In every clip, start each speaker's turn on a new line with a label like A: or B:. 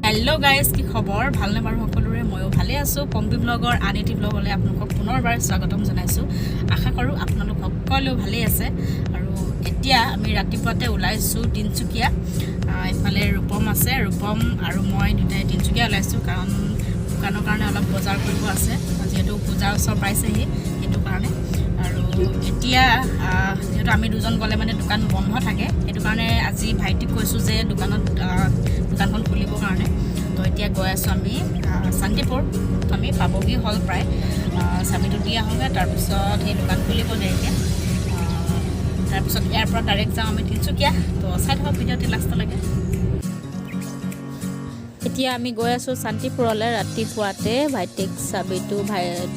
A: hello guys কি খবৰ ভালনে বাৰু সকলোৰে ময়ো ভালে আছো পম্পি ব্লগৰ আনিটি ব্লগলৈ আপোনালোকক পুনৰবাৰ স্বাগতম জনাইছো আশা কৰো আপোনালোক সকলো ভালে আছে আৰু এতিয়া আমি ৰাতিপুৱাতে ওলাইছো তিনচুকীয়া ইফালে ৰূপম আছে ৰূপম আৰু মই দুটাই তিনচুকীয়া ওলাইছো কাৰণ দোকানৰ কাৰণে অলপ বজাৰ কৰিব আছে যেহেতু পূজাৰ ওচৰ পাইছেহি সেইটো কাৰণে আৰু এতিয়া যেহেতু আমি দুজন গলে মানে দোকান বন্ধ থাকে সেইটো কাৰণে আজি ভাইটিক কৈছো যে দোকানখন খুলিবৰ কাৰণে তো এতিয়া গৈ আছো আমি শান্তিপুৰ আমি পাবগি হল প্ৰায় চাবিটো দি আহোঁগে তাৰপিছত সেই দোকান খুলিব দেৰিকৈ তাৰপিছত ইয়াৰ পৰা ডাইৰেক্ট যাওঁ আমি তিনচুকীয়া তো চাই থাকক ভিডিঅ'টি লাষ্টলৈকে এতিয়া আমি গৈ আছো শান্তিপুৰলৈ ৰাতিপুৱাতে ভাইটিক চাবিটো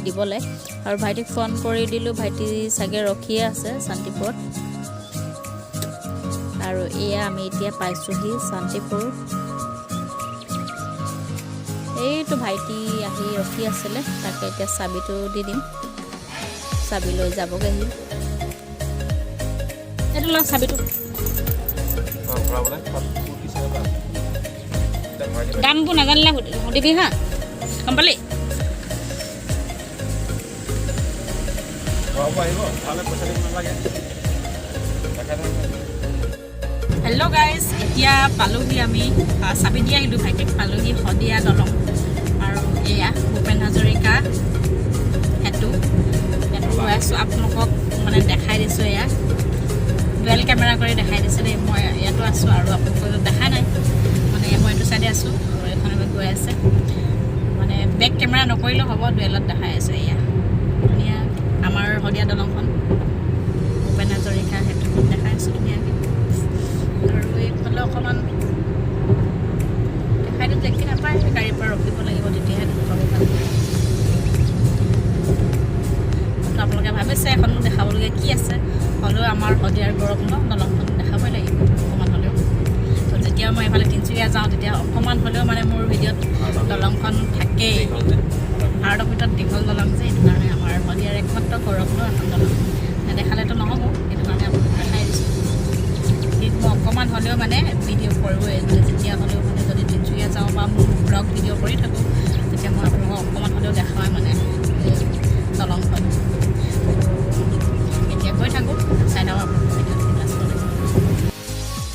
A: দিবলৈ আৰু ভাইটিক ফোন কৰি দিলোঁ ভাইটি চাগে ৰখিয়ে আছে শান্তিপুৰত আৰু এয়া আমি এতিয়া পাইছোহি শান্তিপুৰ এইটো ভাইটি আহি ৰখি আছিলে তাকে এতিয়া চাবিটো দি দিম চাবি লৈ যাবগে হি এইটো ল চাবিটো দামবোৰ নাজানিলে সুধিবি হা গম পালি হেল্ল' গাইজ এতিয়া পালোহি আমি চাবি দি আহিলোঁ ভাইটিক পালোহি শদিয়া দলং আৰু এয়া ভূপেন হাজৰিকা সেইটো গৈ আছোঁ আপোনালোকক মানে দেখাই দিছোঁ এয়া ডুৱেল কেমেৰা কৰি দেখাই দিছোঁ দেই মই ইয়াতো আছোঁ আৰু আপোনালোকক দেখা নাই মানে মই এইটো চাইডে আছোঁ আৰু এখন আমি গৈ আছে মানে বেক কেমেৰা নকৰিলেও হ'ব ডুৱেলত দেখাই আছোঁ এয়া ধুনীয়া আমাৰ শদিয়া দলংখন ভূপেন হাজৰিকা সেইটো দেখাই আছোঁ ধুনীয়াকৈ আৰু এইফালে অকণমান দেখাই দিওঁ দেখি নাপায় গাড়ীৰ পৰা ৰখিব লাগিব তেতিয়াহে দেখাব পাৰিব আপোনালোকে ভাবিছে এখনো দেখাবলগীয়া কি আছে হ'লেও আমাৰ শদিয়াৰ গৌৰৱ ন দলংখন দেখাবই লাগিব অকণমান হ'লেও তো যেতিয়া মই এইফালে তিনচুকীয়া যাওঁ তেতিয়া অকণমান হ'লেও মানে মোৰ ভিডিঅ'ত দলংখন থাকেই ভাৰতৰ ভিতৰত দীঘল দলং যে সেইটো কাৰণে আমাৰ শদিয়াৰ একমাত্ৰ গৌৰৱ ন এখন দলং নেদেখালেতো নহ'ব সেইটো কাৰণে আপোনালোক দেখাই দিছোঁ মই অকণমান হ'লেও মানে ভিডিঅ' কৰোঁৱে যেতিয়া হ'লেও মানে যদি তিনচুকীয়া যাওঁ বা মোৰ ব্লগ ভিডিঅ' কৰি থাকোঁ তেতিয়া মই আপোনালোকক অকণমান হ'লেও দেখাওঁৱে মানে দলংখন এতিয়া গৈ থাকোঁ চাই থাকোঁ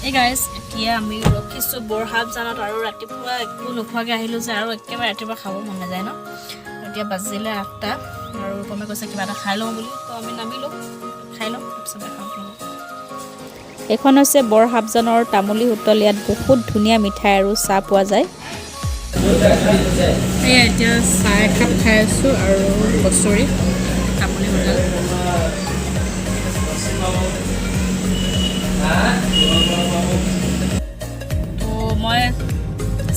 A: এই গাইজ এতিয়া আমি ৰখিছোঁ বৰহাবজানত আৰু ৰাতিপুৱা একো নোখোৱাকৈ আহিলোঁ যে আৰু একেবাৰে ৰাতিপুৱা খাব মন নাযায় ন এতিয়া বাজিলে 8টা আৰু ৰূপমে কৈছে কিবা এটা খাই লওঁ বুলি তো আমি নামিলোঁ খাই লওঁ তাৰপিছত দেখাওঁ এইখন হৈছে বৰহাবজানৰ তামুলী হোটেল ইয়াত বহুত ধুনীয়া মিঠাই আৰু চাহ পোৱা যায় এয়া এতিয়া চাহ একাপ খাই আছোঁ আৰু কচুৰি তামুলী হোটেল তো মই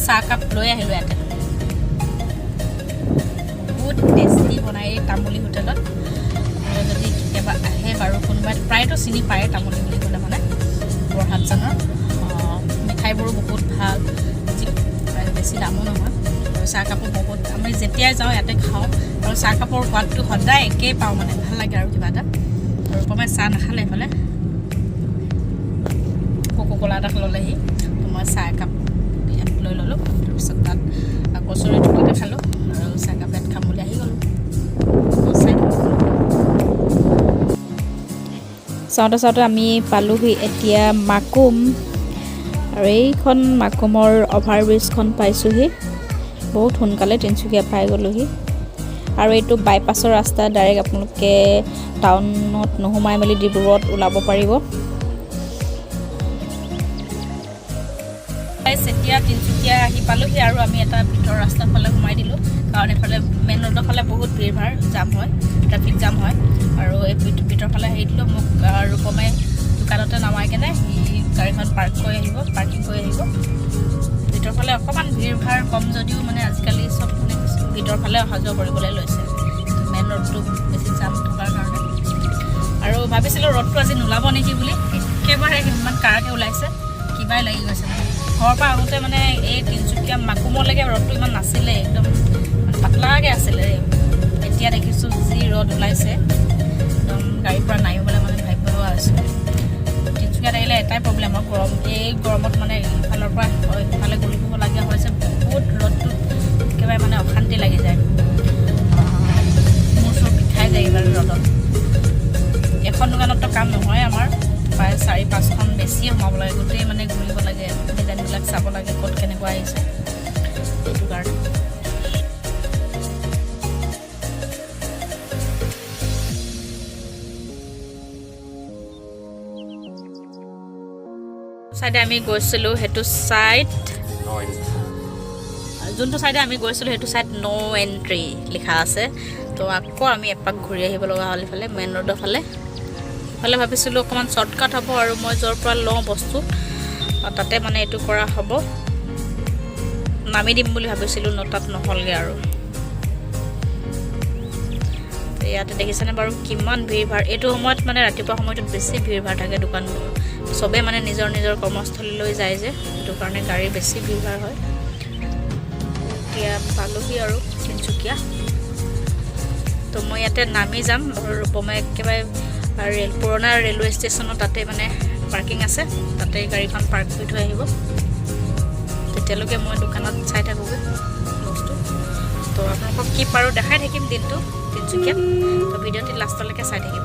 A: চাহকাপ লৈ আহিলোঁ ইয়াতে বহুত টেষ্টি বনাই এই তামুলী হোটেলত আৰু যদি কেতিয়াবা আহে বাৰু কোনোবাই প্ৰায়তো চিনি পায় তামুলী বুলি ক'লে মানে বৰহাবজানৰ মিঠাইবোৰো বহুত ভাল বেছি দামো নহয় আৰু চাহকাপো বহুত আমি যেতিয়াই যাওঁ ইয়াতে খাওঁ আৰু চাহকাপৰ সোৱাদটো সদায় একেই পাওঁ মানে ভাল লাগে আৰু কিবা এটা আৰু ৰূপমে চাহ নাখালে এইফালে কোকোকোলা এটা ল'লেহি তো মই চাহ একাপ ইয়াত লৈ ল'লোঁ তাৰপিছত তাত কচুৰি টুকুৰাতে খালোঁ আৰু চাহকাপ ইয়াত খাম বুলি আহি গ'লোঁ চাওঁতে চাওঁতে আমি পালোহি এতিয়া মাকুম আৰু এইখন মাকুমৰ অভাৰব্ৰিজখন পাইছোঁহি বহুত সোনকালে তিনচুকীয়া পাই গ'লোহি আৰু এইটো বাইপাছৰ ৰাস্তা ডাইৰেক্ট আপোনালোকে টাউনত নোসোমাই মেলি ডিব্ৰুগড়ত ওলাব পাৰিব এতিয়া তিনচুকীয়া আহি পালোহি আৰু আমি এটা ভিতৰ ৰাস্তাৰ ফালে সোমাই দিলোঁ কাৰণ এইফালে মেইন ৰোডৰ ফালে বহুত ভিৰ ভাৰ জাম হয় ট্ৰেফিক জাম হয় আৰু এই ভিতৰ ফালে হেৰি দিলোঁ মোক ৰূপমে দোকানতে নামাই কেনে সি গাড়ীখন পাৰ্কিং কৰি আহিব ভিতৰ ফালে অকণমান ভিৰ ভাৰ কম যদিও মানে আজিকালি চব মানে ভিতৰ ফালে অহা যোৱা কৰিবলৈ লৈছে মেইন ৰোডটো বেছি জাম থকাৰ কাৰণে আৰু ভাবিছিলোঁ ৰ'দটো আজি নোলাব নেকি বুলি একেবাৰে ইমান কাৰাকৈ ওলাইছে কিবাই লাগি গৈছে মানে ঘৰৰ পৰা আহোঁতে মানে এই তিনচুকীয়া মাকুমলৈকে ৰ'দটো ইমান নাছিলে একদম পাতলাকৈ আছিলে এতিয়া দেখিছোঁ যি ৰ'দ ওলাইছে একদম গাড়ীৰ পৰা নামিবলৈ মানে ভাবিব লগা হৈছে তিনচুকীয়াত আহিলে এটাই প্ৰব্লেম হয় গৰম এই গৰমত মানে ইফালৰ পৰা ইফালে ঘূৰি ফুৰিব লগা হৈছে বহুত জোখত কেনেকুৱা আহিছে সেইটো কাৰণে সাইডে আমি গৈছিলোঁ হেতু সাইড যোনটো সাইডে আমি গৈছিলোঁ হেতু সাইড নো এন্ট্ৰি লিখা আছে তো আকৌ আমি এপাক ঘূৰি আহিব লগা হ'ল ইফালে মেইন ৰোডৰ ফালে ফালে ভাবিছিলোঁ অকমান শৰ্টকাট হ'ব আৰু মই য'ৰ পৰা লওঁ বস্তু তাতে মানে এইটো কৰা হ'ব নামি দিম বুলি ভাবিছিলোঁ নটাত নহলগে আৰু ইয়াতে দেখিছেনে বাৰু কিমান ভিৰ ভাৰ এইটো সময়ত মানে ৰাতিপুৱা সময়টোত বেছি ভিৰ ভাৰ থাকে দোকানবোৰ সবে মানে নিজৰ নিজৰ কৰ্মস্থলীলৈ যায় যে সেইটো কাৰণে গাড়ী বেছি ভিৰ ভাৰ হয় এতিয়া পালোহি আৰু তিনচুকীয়া তো মই ইয়াতে নামি যাম আৰু ৰূপমে একেবাৰে পুৰণা ৰেলৱে ষ্টেচনৰ তাতে মানে পাৰ্কিং আছে তাতে গাড়ীখন পাৰ্ক কৰি থৈ আহিব তেতিয়ালৈকে মই দোকানত চাই থাকোঁগৈ বস্তু তো আপোনালোকক কি পাৰোঁ দেখাই থাকিম দিনটো তিনচুকীয়াত তো ভিডিঅ'টি লাষ্টলৈকে চাই থাকিব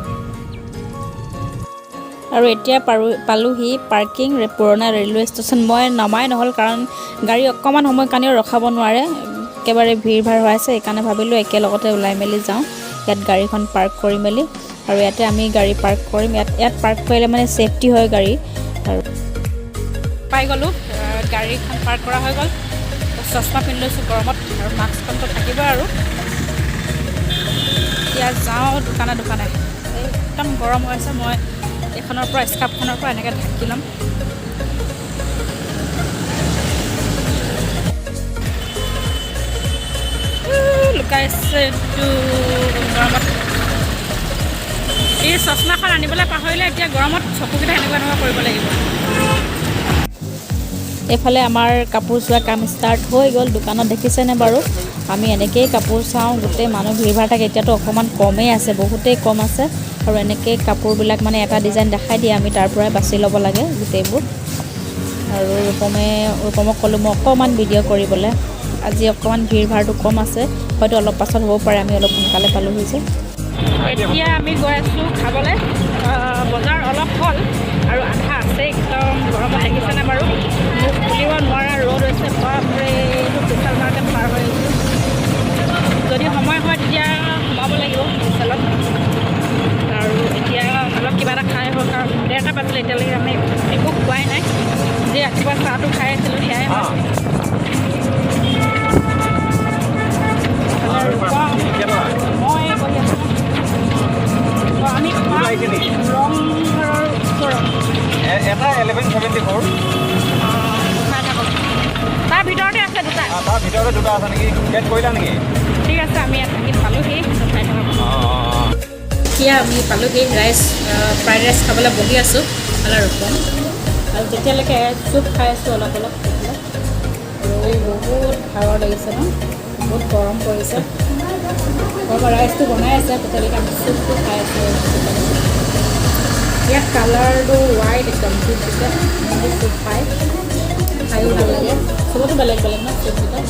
A: আৰু এতিয়া পালোহি পাৰ্কিং পুৰণা ৰেলৱে ষ্টেচন মই নামাই নহ'ল কাৰণ গাড়ী অকণমান সময় কাৰণেও ৰখাব নোৱাৰে একেবাৰে ভিৰ ভাৰ হৈ আছে সেইকাৰণে ভাবিলোঁ একেলগতে ওলাই মেলি যাওঁ ইয়াত গাড়ীখন পাৰ্ক কৰি মেলি আৰু ইয়াতে আমি গাড়ী পাৰ্ক কৰিম ইয়াত পাৰ্ক কৰিলে মানে ছেফটি হয় গাড়ী আৰু পাই গ'লোঁ গাড়ীখন পাৰ্ক কৰা হৈ গ'ল চশমা পিন্ধি লৈছোঁ গৰমত আৰু মাস্কখনটো থাকিব আৰু এতিয়া যাওঁ দোকানে দোকানে একদম গৰম হৈ আছে মই এখনৰ পৰা স্কাৰ্ফখনৰ পৰা এনেকৈ ঢাকি ল'ম লুকাইছে গৰমত এই চশমাখন আনিবলৈ পাহৰিলে এতিয়া গৰমত চকুকেইটা এনেকুৱা কৰিব লাগিব এইফালে আমাৰ কাপোৰ চোৱা কাম ষ্টাৰ্ট হৈ গ'ল দোকানত দেখিছেনে বাৰু আমি এনেকৈয়ে কাপোৰ চাওঁ গোটেই মানুহ ভিৰ ভাৰ থাকে এতিয়াতো অকণমান কমেই আছে বহুতেই কম আছে আৰু এনেকৈ কাপোৰবিলাক মানে এটা ডিজাইন দেখাই দিয়ে আমি তাৰ পৰাই বাছি ল'ব লাগে গোটেইবোৰ আৰু ৰূপমক ক'লোঁ মই অকণমান ভিডিঅ' কৰিবলৈ আজি অকণমান ভিৰ ভাৰটো কম আছে হয়তো অলপ পাছত হ'ব পাৰে আমি অলপ সোনকালে পালোহি যে এতিয়া আমি গৈ আছোঁ খাবলৈ বজাৰ অলপ হ'ল আৰু আধা আছে একদম গৰমত দেখিছেনে বাৰু মোক খুলিব নোৱাৰা ৰ'দ হৈছে বাপৰে এইটো বিশাল মাৰ্কেট পাৰ হৈ আহিছোঁ যদি সময় হয় তেতিয়া সোমাব লাগিব বিশালত আৰু এতিয়া অলপ কিবা এটা খাই হ'ল কাৰণ 1:30 বাজিলে এতিয়ালৈকে আমি একো খোৱাই নাই যে ৰাতিপুৱা চাহটো খাই আছিলোঁ সেয়াই হয় মই বহি আছোঁ আমি ৰংঘৰৰ ওচৰত এটা 1174 তাৰ ভিতৰতে আছে দুটা তাৰ ভিতৰতে দুটা আছে নেকি গেট কৰিলা নেকি ঠিক আছে আমি ইয়াত থাকি পালোহি চাই থাকক এতিয়া আমি পালোহি ৰাইচ ফ্ৰাইড ৰাইচ খাবলৈ বহি আছোঁ আৰু ৰূপম আৰু তেতিয়ালৈকে চুপ খাই আছোঁ অলপ অলপ আৰু বহুত ভাগৰ লাগিছে ন বহুত গৰম পৰিছে ৰাইচটো বনাই আছে তেতিয়ালৈকে আমি চুপটো খাই আছোঁ ইয়াত কালাৰটো হোৱাইট একদম চুপকেইটা চুপ খায়ো ভাল লাগে চবতো বেলেগ বেলেগ ন চুপকেইটা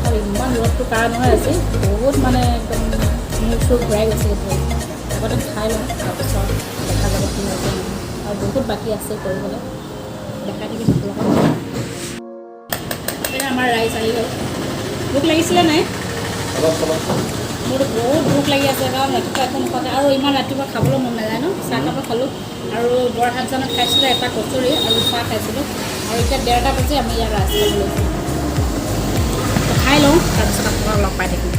A: আৰু ইমান ৰ'দটো কাঢ়া নহয় আছে বহুত মানে একদম মোৰ চুপ ঘূৰাই গৈছে আগতে খাই লওঁ তাৰপিছত দেখা যাব কি হৈছে আৰু বহুত বাকী আছে কৰিবলৈ দেখাই থাকি আমাৰ ৰাইচ আহি গ'ল ভোক লাগিছিলে নাই মোৰতো বহুত ভোক লাগি আছে কাৰণ ৰাতিপুৱা একো নোখোৱাকৈ আৰু ইমান ৰাতিপুৱা খাবলৈ মন নাযায় ন চাহ কাপ খালোঁ আৰু বৰহাটজানত খাইছিলোঁ এটা কচুৰি আৰু চাহ খাইছিলোঁ আৰু এতিয়া 1:30 বাজি আমি ইয়াত ৰাইচ খাব লৈছোঁ খাই লওঁ তাৰপিছত আপোনালোকক লগ পাই থাকিম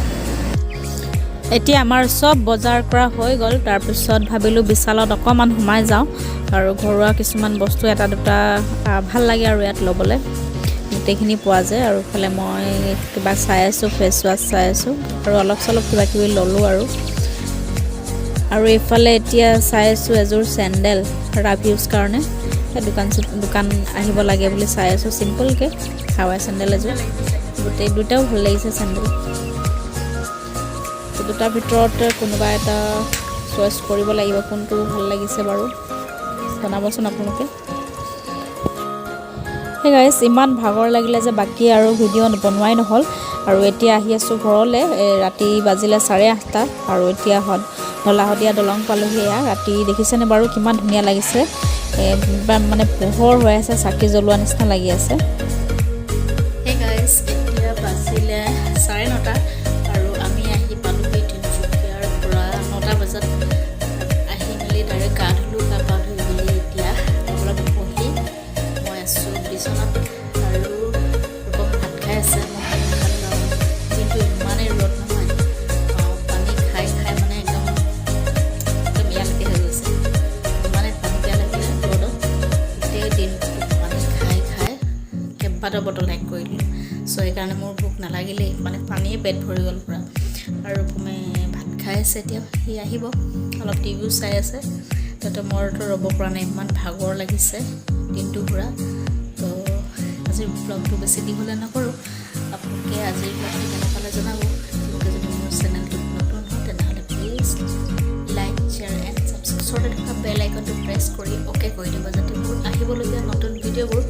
A: এতিয়া আমাৰ চব বজাৰ কৰা হৈ গ'ল তাৰপিছত ভাবিলোঁ বিশালত অকণমান সোমাই যাওঁ আৰু ঘৰুৱা কিছুমান বস্তু এটা দুটা ভাল লাগে আৰু ইয়াত ল'বলৈ গোটেইখিনি পোৱা যায় আৰু ইফালে মই কিবা চাই আছোঁ ফেচ ৱাছ চাই আছোঁ আৰু অলপ চলপ কিবা কিবি ল'লোঁ আৰু এইফালে এতিয়া চাই আছোঁ এযোৰ চেণ্ডেল ৰাফ ইউজ কাৰণে দোকান আহিব লাগে বুলি চাই আছোঁ চিম্পলকৈ হাৱাই চেণ্ডেল এযোৰ দুটাও ভাল লাগিছে চেণ্ডেল দুটাৰ ভিতৰত কোনোবা এটা চইচ কৰিব লাগিব কোনটো ভাল লাগিছে বাৰু জনাবচোন আপোনালোকে হে গাইছ ইমান ভাগৰ লাগিলে যে বাকী আৰু ভিডিঅ' বনোৱাই নহ'ল আৰু এতিয়া আহি আছোঁ ঘৰলৈ ৰাতি বাজিলে 8:30 আৰু এতিয়া ঢলাশদিয়া দলং পালোহি এয়া ৰাতি দেখিছেনে বাৰু কিমান ধুনীয়া লাগিছে মানে পোহৰ হৈ আছে চাকি জ্বলোৱা নিচিনা লাগি আছে চ' সেইকাৰণে মোৰ ভোক নালাগিলেই মানে পানীয়ে পেট ভৰি গ'ল পূৰা আৰু ভূমে ভাত খাই আছে এতিয়া সি আহিব অলপ টিভিও চাই আছে তাতে মইতো ৰ'ব পৰা নাই ইমান ভাগৰ লাগিছে দিনটো পূৰা তো আজিৰ ব্লগটো বেছি দীঘলীয়া নকৰোঁ আপোনালোকে আজিৰ ব্লগটো কেনে পালে জনাব আপোনালোকে যদি মোৰ চেনেলটোত নতুন হয় তেনেহ'লে please like share and subscribe থকা বেল আইকনটো প্ৰেছ কৰি অ'কে কৰি দিব যাতে মোৰ আহিবলগীয়া নতুন ভিডিঅ'বোৰ